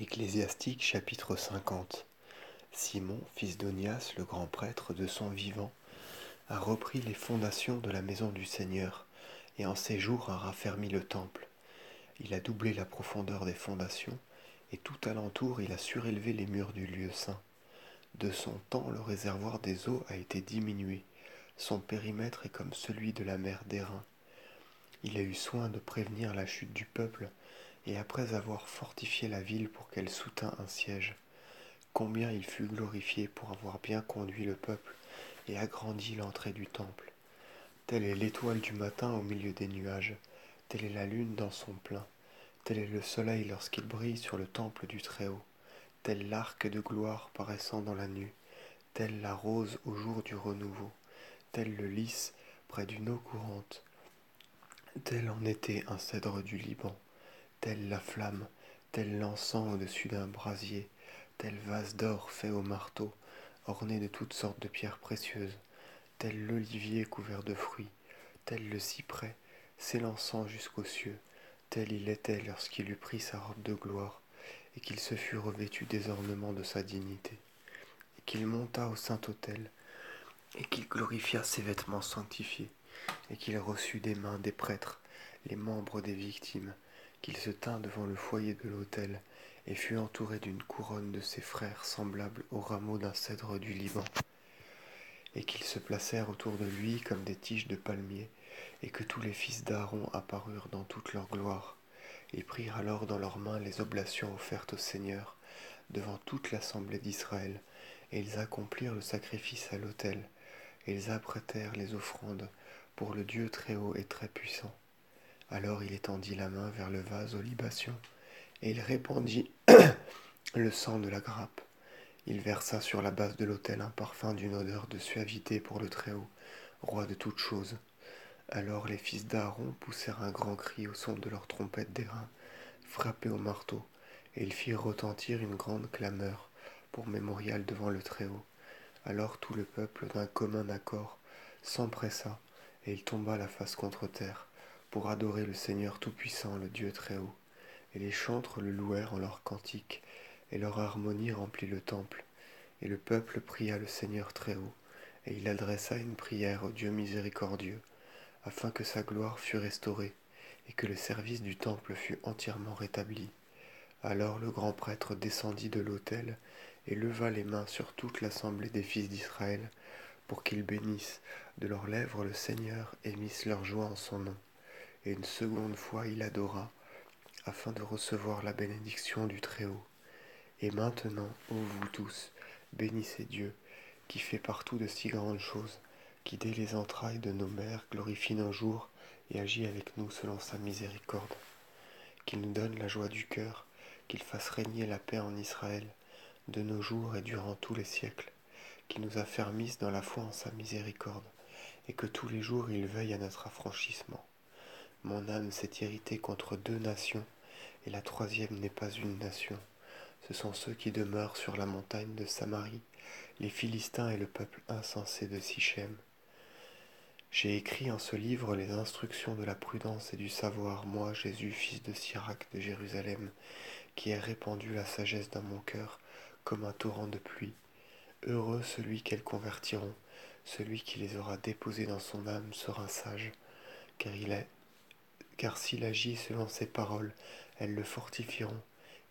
Ecclésiastique chapitre 50. Simon, fils d'Onias, le grand prêtre, de son vivant, a repris les fondations de la maison du Seigneur, et en ses jours a raffermi le temple. Il a doublé la profondeur des fondations, et tout alentour il a surélevé les murs du lieu saint. De son temps le réservoir des eaux a été diminué, son périmètre est comme celui de la mer d'Airain. Il a eu soin de prévenir la chute du peuple, et après avoir fortifié la ville pour qu'elle soutînt un siège, combien il fut glorifié pour avoir bien conduit le peuple et agrandi l'entrée du temple. Telle est l'étoile du matin au milieu des nuages, telle est la lune dans son plein, tel est le soleil lorsqu'il brille sur le temple du Très-Haut, tel l'arc de gloire paraissant dans la nue, telle la rose au jour du renouveau, tel le lys près d'une eau courante, tel en été un cèdre du Liban, telle la flamme, tel l'encens au-dessus d'un brasier, tel vase d'or fait au marteau, orné de toutes sortes de pierres précieuses, tel l'olivier couvert de fruits, tel le cyprès, s'élançant jusqu'aux cieux, tel il était lorsqu'il eut pris sa robe de gloire, et qu'il se fut revêtu des ornements de sa dignité, et qu'il monta au saint-autel, et qu'il glorifia ses vêtements sanctifiés, et qu'il reçut des mains des prêtres les membres des victimes, qu'il se tint devant le foyer de l'autel, et fut entouré d'une couronne de ses frères semblable au rameau d'un cèdre du Liban, et qu'ils se placèrent autour de lui comme des tiges de palmier, et que tous les fils d'Aaron apparurent dans toute leur gloire. Ils prirent alors dans leurs mains les oblations offertes au Seigneur, devant toute l'assemblée d'Israël, et ils accomplirent le sacrifice à l'autel, et ils apprêtèrent les offrandes pour le Dieu très haut et très puissant. Alors il étendit la main vers le vase aux libations, et il répandit le sang de la grappe. Il versa sur la base de l'autel un parfum d'une odeur de suavité pour le Très-Haut, roi de toutes choses. Alors les fils d'Aaron poussèrent un grand cri au son de leurs trompettes d'airain, frappées au marteau, et ils firent retentir une grande clameur pour mémorial devant le Très-Haut. Alors tout le peuple d'un commun accord s'empressa, et il tomba la face contre terre, pour adorer le Seigneur Tout-Puissant, le Dieu Très-Haut. Et les chantres le louèrent en leurs cantiques, et leur harmonie remplit le temple. Et le peuple pria le Seigneur Très-Haut, et il adressa une prière au Dieu miséricordieux, afin que sa gloire fût restaurée, et que le service du temple fût entièrement rétabli. Alors le grand prêtre descendit de l'autel, et leva les mains sur toute l'assemblée des fils d'Israël, pour qu'ils bénissent de leurs lèvres le Seigneur et missent leur joie en son nom. Et une seconde fois il adora, afin de recevoir la bénédiction du Très-Haut. Et maintenant, ô vous tous, bénissez Dieu, qui fait partout de si grandes choses, qui dès les entrailles de nos mères glorifie nos jours et agit avec nous selon sa miséricorde. Qu'il nous donne la joie du cœur, qu'il fasse régner la paix en Israël, de nos jours et durant tous les siècles, qu'il nous affermisse dans la foi en sa miséricorde, et que tous les jours il veille à notre affranchissement. Mon âme s'est irritée contre deux nations, et la troisième n'est pas une nation. Ce sont ceux qui demeurent sur la montagne de Samarie, les Philistins et le peuple insensé de Sichem. J'ai écrit en ce livre les instructions de la prudence et du savoir, moi, Jésus, fils de Sirac de Jérusalem, qui ai répandu la sagesse dans mon cœur comme un torrent de pluie. Heureux celui qu'elles convertiront, celui qui les aura déposées dans son âme sera sage, car s'il agit selon ses paroles, elles le fortifieront,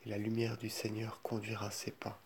et la lumière du Seigneur conduira ses pas.